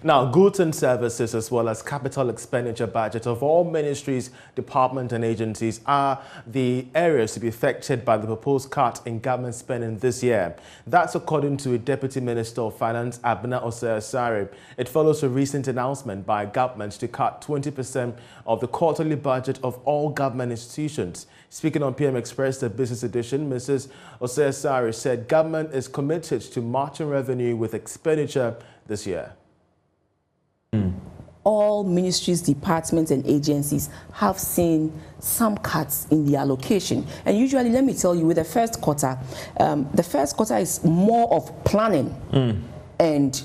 Now, goods and services as well as capital expenditure budget of all ministries, departments and agencies are the areas to be affected by the proposed cut in government spending this year. That's according to Deputy Minister of Finance, Abena Osei-Asare. It follows a recent announcement by government to cut 20% of the quarterly budget of all government institutions. Speaking on PM Express, the business edition, Mrs. Osei-Asare said government is committed to matching revenue with expenditure this year. All ministries, departments and agencies have seen some cuts in the allocation. And usually, let me tell you, with the first quarter is more of planning. And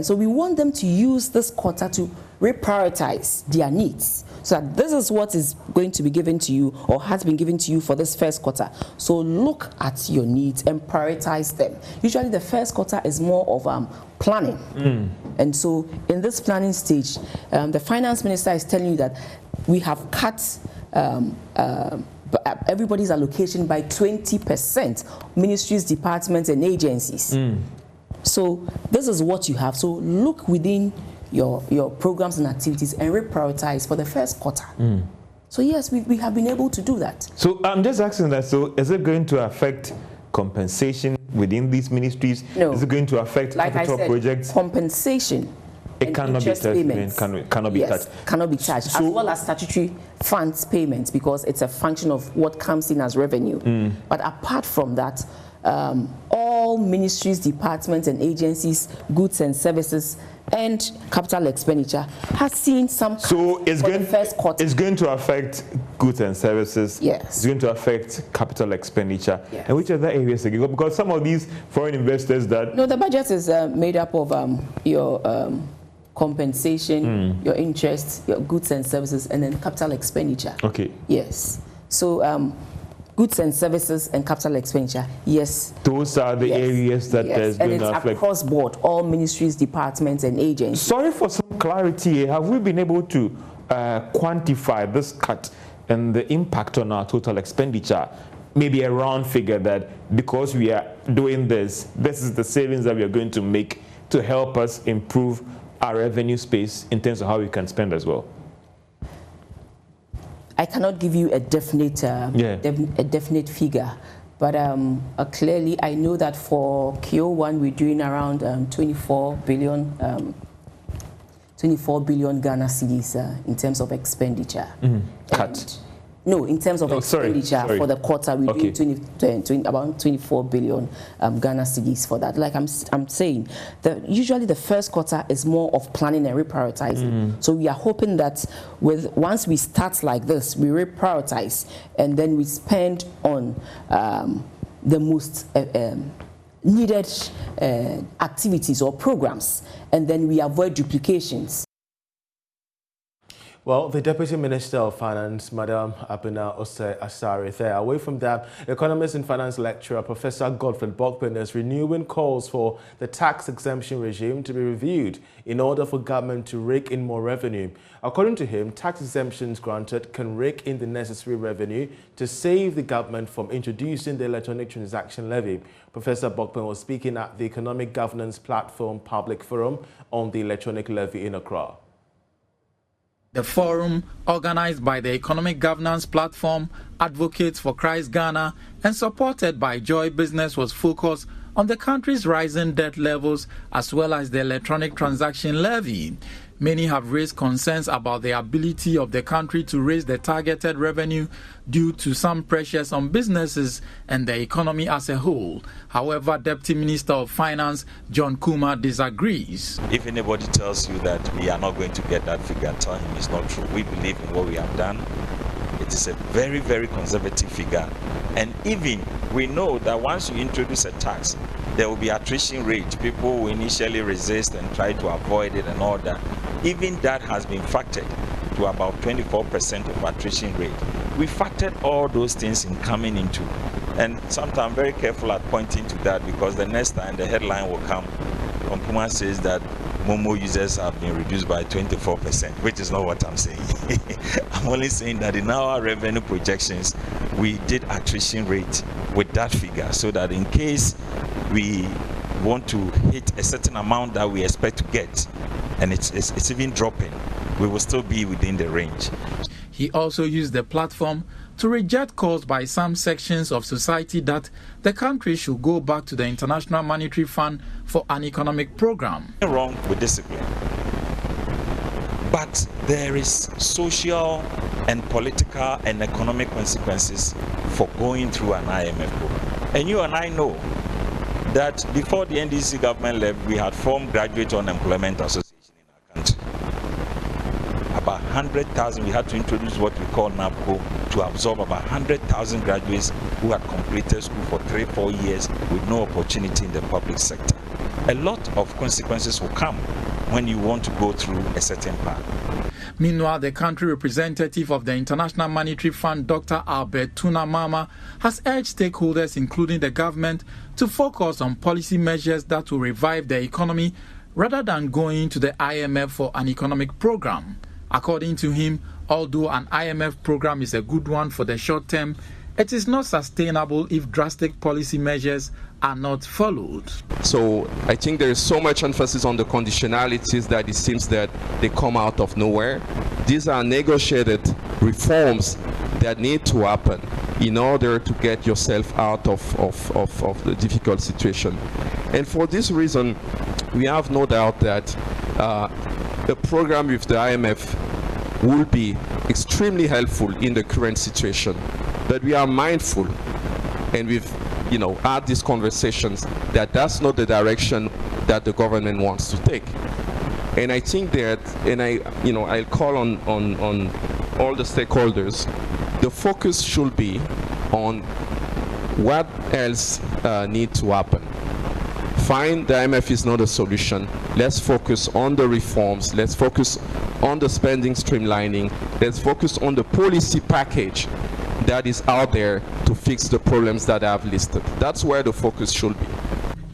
so we want them to use this quarter to reprioritize their needs. So that this is what is going to be given to you or has been given to you for this first quarter. So look at your needs and prioritize them. Usually the first quarter is more of planning. And so in this planning stage, the finance minister is telling you that we have cut everybody's allocation by 20%, ministries, departments and agencies. So this is what you have. So look within your programs and activities and reprioritize for the first quarter. So yes, we have been able to do that. So I'm just asking that, so is it going to affect compensation within these ministries? No. Is it going to affect capital projects? Compensation. It cannot be touched. Cannot be touched. Cannot be touched, as well as statutory funds payments, because it's a function of what comes in as revenue. But apart from that, all ministries, departments and agencies, goods and services and capital expenditure has seen some cuts. So it's going, the first quarter. It's going to affect goods and services. Yes. It's going to affect capital expenditure. Yes. And which other areas again? Because some of these foreign investors that... No, the budget is made up of your compensation, your interest, your goods and services, and then capital expenditure. Okay. Yes. So goods and services and capital expenditure, yes. Those are the areas that is going to affect. And it's across board, all ministries, departments and agencies. Sorry for some clarity. Have we been able to quantify this cut and the impact on our total expenditure? Maybe a round figure that because we are doing this, this is the savings that we are going to make to help us improve our revenue space in terms of how we can spend as well. I cannot give you a definite, a definite figure, but clearly I know that for Q1 we're doing around 24 billion Ghana cedis in terms of expenditure. Cut. No, in terms of expenditure for the quarter, we're doing about 24 billion Ghana cedis for that. Like I'm saying, usually the first quarter is more of planning and reprioritizing. So we are hoping that once we start like this, we reprioritize and then we spend on the most needed activities or programs, and then we avoid duplications. Well, the Deputy Minister of Finance, Madam Abena Osei-Asare, there. Away from that, economist and finance lecturer Professor Godfred Bokpin is renewing calls for the tax exemption regime to be reviewed in order for government to rake in more revenue. According to him, tax exemptions granted can rake in the necessary revenue to save the government from introducing the electronic transaction levy. Professor Bokpin was speaking at the Economic Governance Platform Public Forum on the electronic levy in Accra. The forum, organized by the Economic Governance Platform, Advocates for Christ Ghana, and supported by Joy Business, was focused on the country's rising debt levels as well as the electronic transaction levy. Many have raised concerns about the ability of the country to raise the targeted revenue due to some pressures on businesses and the economy as a whole. However, Deputy Minister of Finance John Kuma disagrees. If anybody tells you that we are not going to get that figure, tell him it's not true. We believe in what we have done. It is a very, very conservative figure. And even we know that once you introduce a tax, there will be attrition rate. People will initially resist and try to avoid it and all that. Even that has been factored to about 24% of attrition rate. We factored all those things in coming into. And sometimes I'm very careful at pointing to that, because the next time the headline will come, Kuma says that Momo users have been reduced by 24%, which is not what I'm saying. I'm only saying that in our revenue projections, we did attrition rate with that figure, so that in case we want to hit a certain amount that we expect to get, and it's even dropping, we will still be within the range. He also used the platform to reject calls by some sections of society that the country should go back to the International Monetary Fund for an economic program. Nothing wrong with discipline, but there is social and political and economic consequences for going through an IMF program. And you and I know that before the NDC government left, we had formed Graduate Unemployment Association in our country. About 100,000, we had to introduce what we call NAPCO to absorb about 100,000 graduates who had completed school for 3-4 years with no opportunity in the public sector. A lot of consequences will come when you want to go through a certain path. Meanwhile, the country representative of the International Monetary Fund, Dr. Albert Tunamama, has urged stakeholders, including the government, to focus on policy measures that will revive the economy rather than going to the IMF for an economic program. According to him, although an IMF program is a good one for the short term, it is not sustainable if drastic policy measures are not followed. So I think there is so much emphasis on the conditionalities that it seems that they come out of nowhere. These are negotiated reforms that need to happen in order to get yourself out of the difficult situation. And for this reason, we have no doubt that the program with the IMF will be extremely helpful in the current situation. But we are mindful, and we've had these conversations, that that's not the direction that the government wants to take. And I think that, and I'll call on all the stakeholders, the focus should be on what else needs to happen. Fine, the IMF is not a solution. Let's focus on the reforms. Let's focus on the spending streamlining. Let's focus on the policy package that is out there to fix the problems that I have listed. That's where the focus should be.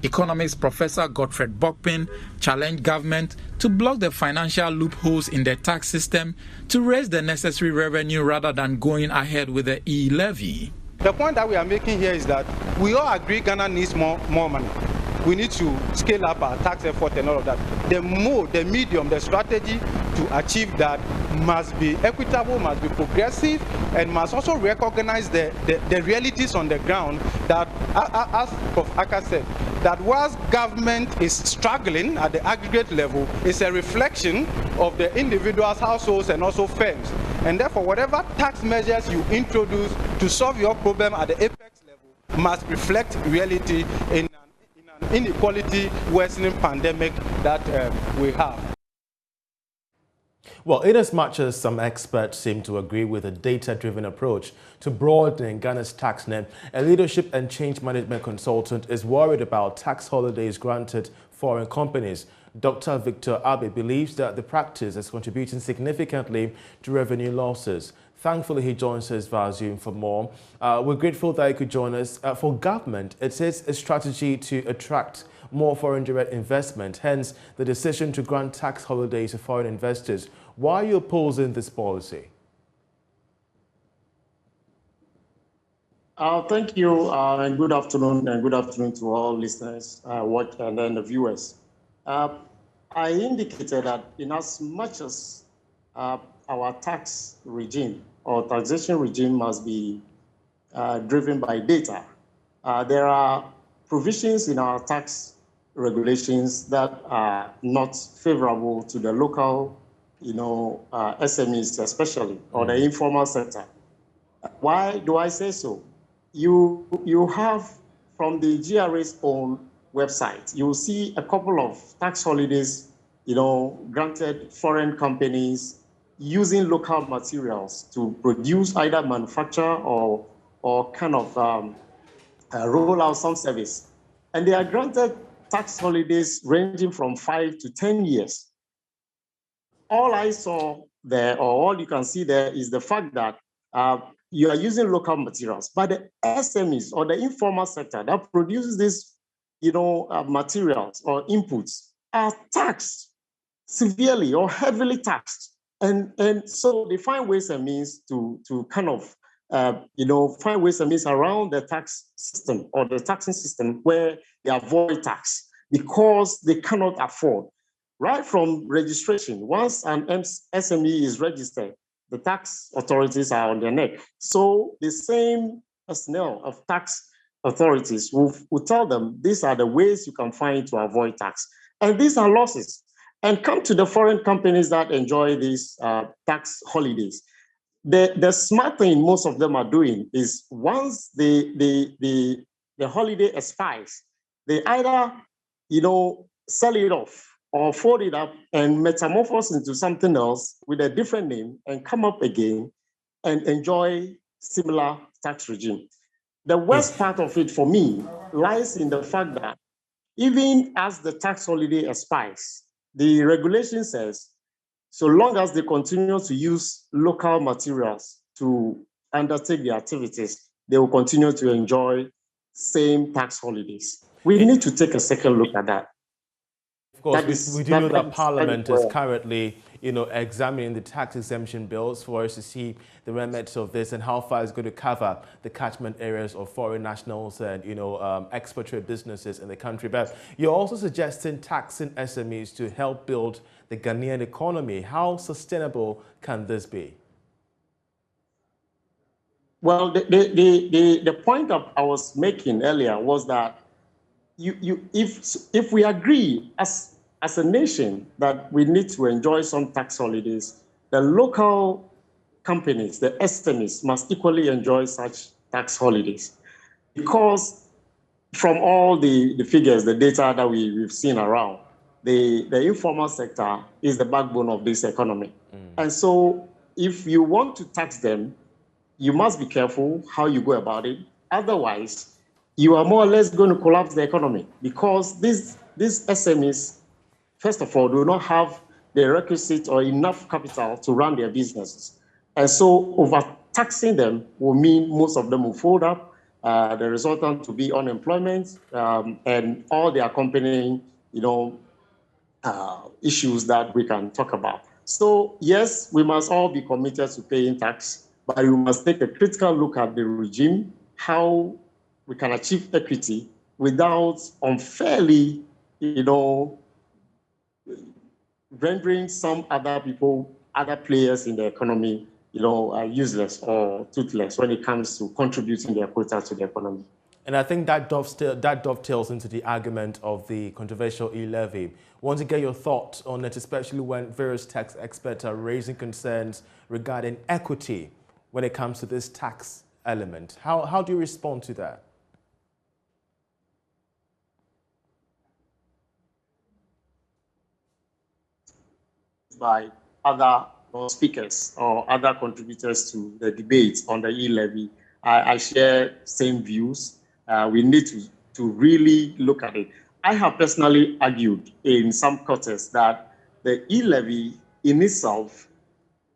Economics Professor Godfred Bokpin challenged government to block the financial loopholes in the tax system to raise the necessary revenue rather than going ahead with the e-levy. The point that we are making here is that we all agree Ghana needs more money. We need to scale up our tax effort and all of that. The mode, the medium, the strategy to achieve that must be equitable, must be progressive, and must also recognize the realities on the ground that, as Prof. Aka said, that whilst government is struggling at the aggregate level, it's a reflection of the individuals, households, and also firms. And therefore, whatever tax measures you introduce to solve your problem at the apex level must reflect reality in an inequality worsening pandemic that we have. Well, in as much as some experts seem to agree with a data-driven approach to broadening Ghana's tax net, a leadership and change management consultant is worried about tax holidays granted foreign companies. Dr. Victor ABBEY believes that the practice is contributing significantly to revenue losses. Thankfully, he joins us via Zoom for more. We're grateful that he could join us. For government, it is a strategy to attract more foreign direct investment, hence the decision to grant tax holidays to foreign investors. Why are you opposing this policy? Thank you, and good afternoon to all listeners and then the viewers. I indicated that in as much as our tax regime or taxation regime must be driven by data, there are provisions in our tax regulations that are not favorable to the local, SMEs especially, or the informal sector. Why do I say so? You have from the GRA's own website, you will see a couple of tax holidays, granted foreign companies using local materials to produce either manufacture or kind of roll out some service. And they are granted tax holidays ranging from 5 to 10 years. All I saw there, or all you can see there, is the fact that you are using local materials, but the SMEs or the informal sector that produces these, materials or inputs are taxed severely or heavily taxed. And so they find ways and means to kind of, find ways and means around the tax system or the taxing system where they avoid tax because they cannot afford. right from registration. Once an SME is registered, the tax authorities are on their neck. So the same personnel of tax authorities will tell them these are the ways you can find to avoid tax. And these are losses. And come to the foreign companies that enjoy these tax holidays. The smart thing most of them are doing is once the holiday expires, they either sell it off or fold it up and metamorphose into something else with a different name and come up again and enjoy similar tax regime. The worst part of it for me lies in the fact that even as the tax holiday expires, the regulation says so long as they continue to use local materials to undertake the activities, they will continue to enjoy same tax holidays. We need to take a second look at that. Of course, we do know that Parliament is currently, examining the tax exemption bills for us to see the remits of this and how far it's going to cover the catchment areas of foreign nationals and, expatriate businesses in the country. But you're also suggesting taxing SMEs to help build the Ghanaian economy. How sustainable can this be? Well, the point I was making earlier was that if we agree as a nation that we need to enjoy some tax holidays, the local companies, the SMEs, must equally enjoy such tax holidays. Because from all the figures, the data that we've seen around, the informal sector is the backbone of this economy. And so if you want to tax them, you must be careful how you go about it. Otherwise, you are more or less going to collapse the economy because these SMEs, first of all, do not have the requisite or enough capital to run their businesses. And so overtaxing them will mean most of them will fold up, the resultant to be unemployment and all the accompanying, issues that we can talk about. So yes, we must all be committed to paying tax, but we must take a critical look at the regime, how we can achieve equity without unfairly, rendering some other people, other players in the economy, useless or toothless when it comes to contributing their quota to the economy. And I think that dovetails into the argument of the controversial e-levy. Want to get your thoughts on it, especially when various tax experts are raising concerns regarding equity when it comes to this tax element. How do you respond to that? By other speakers or other contributors to the debate on the e-levy, I share same views. We need to really look at it. I have personally argued in some quarters that the e-levy in itself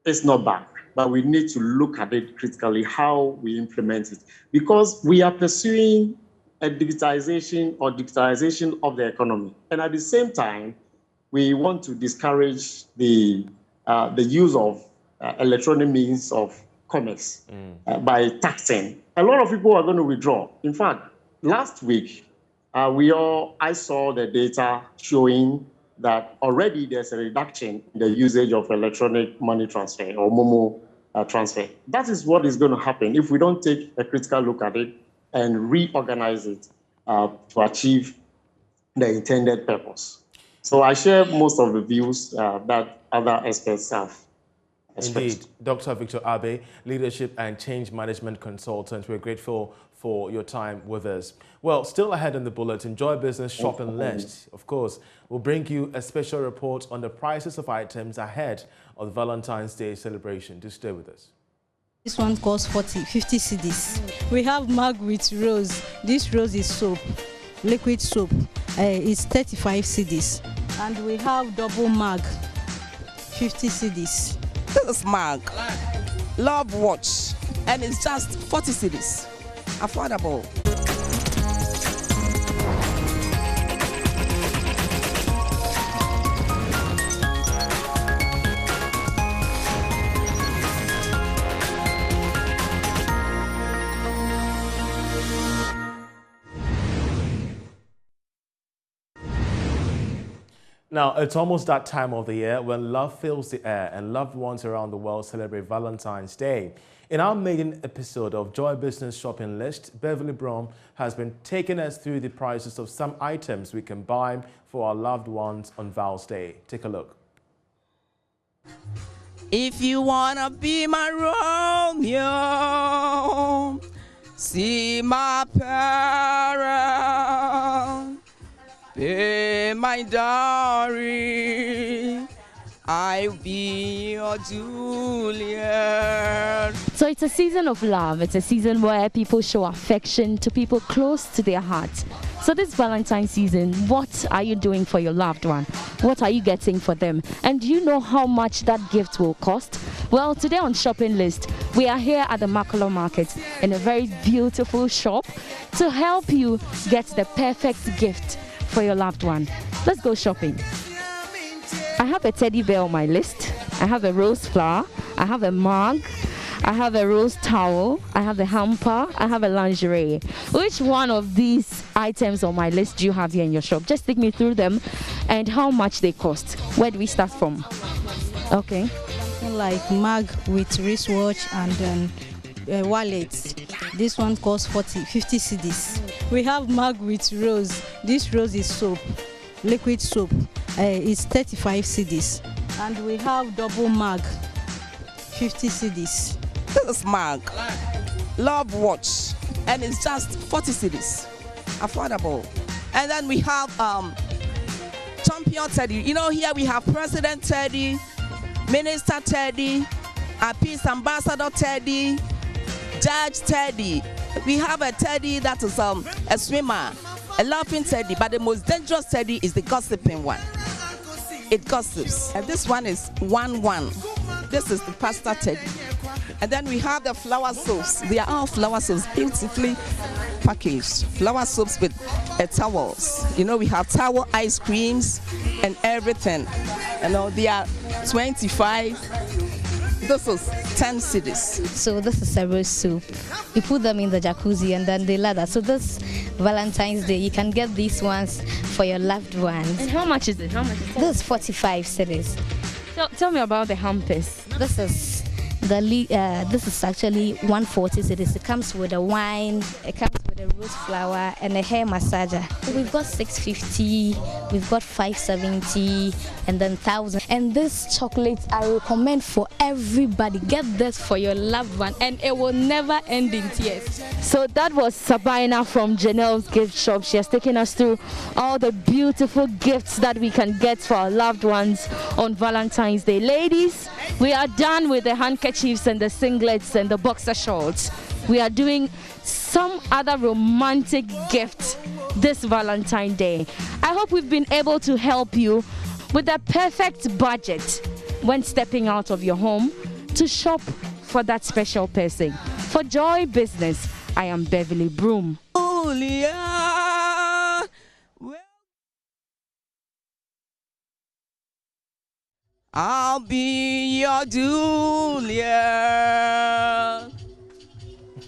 is not bad, but we need to look at it critically, how we implement it. Because we are pursuing a digitization of the economy. And at the same time, we want to discourage the use of electronic means of commerce by taxing. A lot of people are going to withdraw. In fact, last week, I saw the data showing that already there's a reduction in the usage of electronic money transfer or Momo transfer. That is what is going to happen if we don't take a critical look at it and reorganize it to achieve the intended purpose. So I share most of the views that other experts have. Indeed. Dr. Victor ABBEY, Leadership and Change Management Consultant, we're grateful for your time with us. Well, still ahead in the bulletin, Joy Business Shopping List, of course, will bring you a special report on the prices of items ahead of the Valentine's Day celebration. Do stay with us. This one costs 50 cedis. We have mug with rose. This rose is soap, liquid soap. It's 35 cedis. And we have double mug, 50 cedis. This mug, Love Watch, and it's just 40 cedis. Affordable. Now, it's almost that time of the year when love fills the air and loved ones around the world celebrate Valentine's Day. In our maiden episode of Joy Business Shopping List, Beverly Brom has been taking us through the prices of some items we can buy for our loved ones on Val's Day. Take a look. If you wanna be my Romeo, see my parents. Hey, my darling, I'll be your Juliet. So it's a season of love. It's a season where people show affection to people close to their heart. So this Valentine's season, what are you doing for your loved one? What are you getting for them? And do you know how much that gift will cost? Well, today on Shopping List, we are here at the Makolo Market in a very beautiful shop to help you get the perfect gift for your loved one. Let's go shopping. I have a teddy bear on my list. I have a rose flower. I have a mug. I have a rose towel. I have a hamper. I have a lingerie. Which one of these items on my list do you have here in your shop? Just take me through them and how much they cost. Where do we start from? Okay. Like mug with wristwatch and then wallet. This one costs 50 cedis. We have mug with rose. This rose is soap, liquid soap. It's 35 cedis. And we have double mug, 50 cedis. This is mug, love watch, and it's just 40 cedis. Affordable. And then we have champion teddy. You know, here we have President Teddy, Minister Teddy, a Peace Ambassador Teddy, Judge Teddy. We have a teddy that is a swimmer, a laughing teddy, but the most dangerous teddy is the gossiping one. It gossips. And this one is 1-1. This is the pasta teddy. And then we have the flower soaps. They are all flower soaps, beautifully packaged. Flower soaps with towels. You know, we have towel ice creams and everything. You know, they are 25. This is 10 cedis. So this is a rose soup. You put them in the jacuzzi and then they lather. So this Valentine's Day, you can get these ones for your loved ones. And how much is it? How much is it? This is 45 cedis. So tell me about the hampers. This is this is actually 140 cedis. It comes with a wine, it comes with a rose flower and a hair massager. We've got 650, we've got 570 and then 1,000. And this chocolate I recommend for everybody. Get this for your loved one and it will never end in tears. So that was Sabina from Janelle's gift shop. She has taken us through all the beautiful gifts that we can get for our loved ones on Valentine's Day. Ladies, we are done with the handkerchiefs and the singlets and the boxer shorts. We are doing some other romantic gift this Valentine's Day. I hope we've been able to help you with the perfect budget when stepping out of your home to shop for that special person. For Joy Business, I am Beverly Broom. I'll be your Juliet.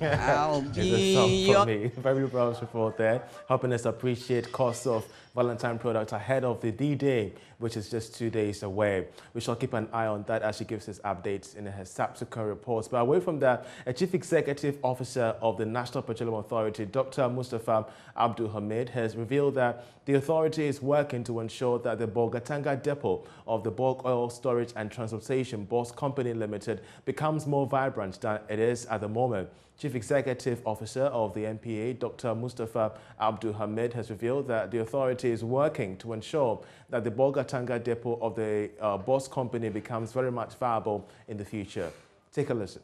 I'll be your... Very proud report there, helping us appreciate costs of Valentine products ahead of the D-Day, which is just 2 days away. We shall keep an eye on that as she gives us updates in her subsequent reports. But away from that, a Chief Executive Officer of the National Petroleum Authority, Dr. Mustafa Abdul Hamid, has revealed that the authority is working to ensure that the Bolgatanga depot of the Bulk Oil Storage and Transportation BOST Company Limited becomes more vibrant than it is at the moment. Chief Executive Officer of the NPA, Dr. Mustafa Abdul Hamid, has revealed that the authority is working to ensure that the Bolgatanga depot of the BOST company becomes very much viable in the future. Take a listen.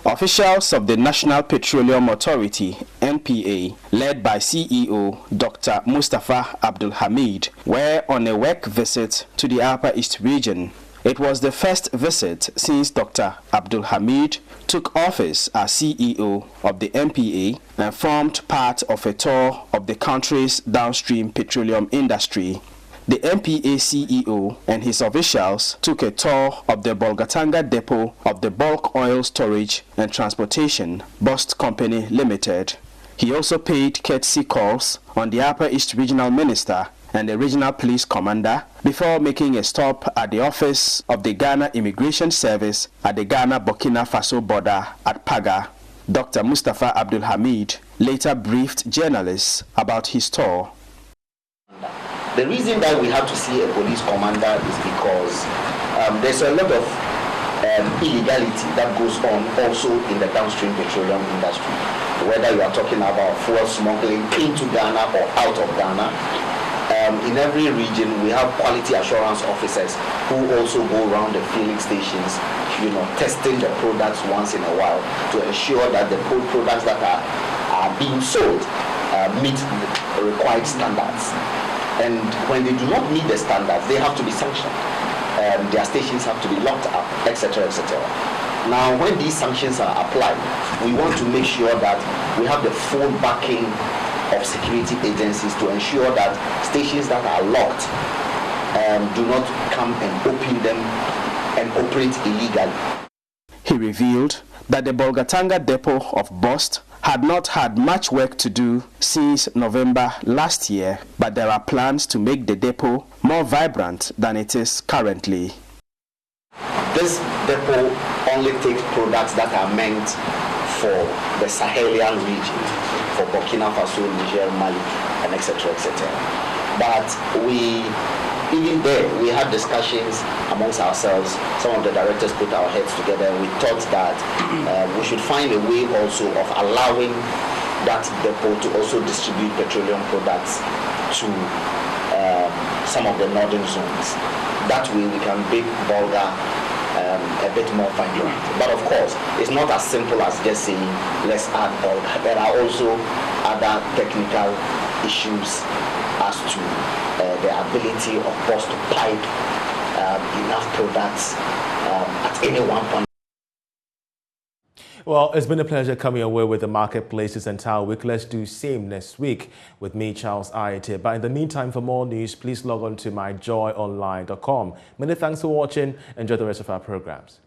Officials of the National Petroleum Authority, NPA, led by CEO Dr. Mustafa Abdul Hamid, were on a work visit to the Upper East region. It was the first visit since Dr. Abdul Hamid took office as CEO of the NPA and formed part of a tour of the country's downstream petroleum industry. The NPA CEO and his officials took a tour of the Bolgatanga depot of the Bulk Oil Storage and Transportation BOST Company Limited. He also paid courtesy calls on the Upper East Regional Minister, and the regional police commander before making a stop at the office of the Ghana Immigration Service at the Ghana-Burkina Faso border at Paga. Dr. Mustafa Abdul Hamid later briefed journalists about his tour. The reason that we have to see a police commander is because there's a lot of illegality that goes on also in the downstream petroleum industry. Whether you are talking about fuel smuggling into Ghana or out of Ghana, in every region we have quality assurance officers who also go around the filling stations, testing the products once in a while to ensure that the products that are being sold meet the required standards. And when they do not meet the standards, they have to be sanctioned. Their stations have to be locked up, etc., etc. Now, when these sanctions are applied, we want to make sure that we have the full backing of security agencies to ensure that stations that are locked do not come and open them and operate illegally. He revealed that the Bolgatanga depot of BOST had not had much work to do since November last year, but there are plans to make the depot more vibrant than it is currently. This depot only takes products that are meant for the Sahelian region, for Burkina Faso, Niger, Mali, and etc., etc. But even there, we had discussions amongst ourselves. Some of the directors put our heads together. We thought that we should find a way also of allowing that depot to also distribute petroleum products to some of the northern zones. That way we can make Bolga a bit more vibrant. But of course, it's not as simple as just saying, let's add Bolga. There are also other technical issues as to the ability of BOST to pipe enough products at any one point. Well, it's been a pleasure coming away with the marketplace this entire week. Let's do same next week with me, Charles Ayete. But in the meantime, for more news, please log on to myjoyonline.com. Many thanks for watching. Enjoy the rest of our programs.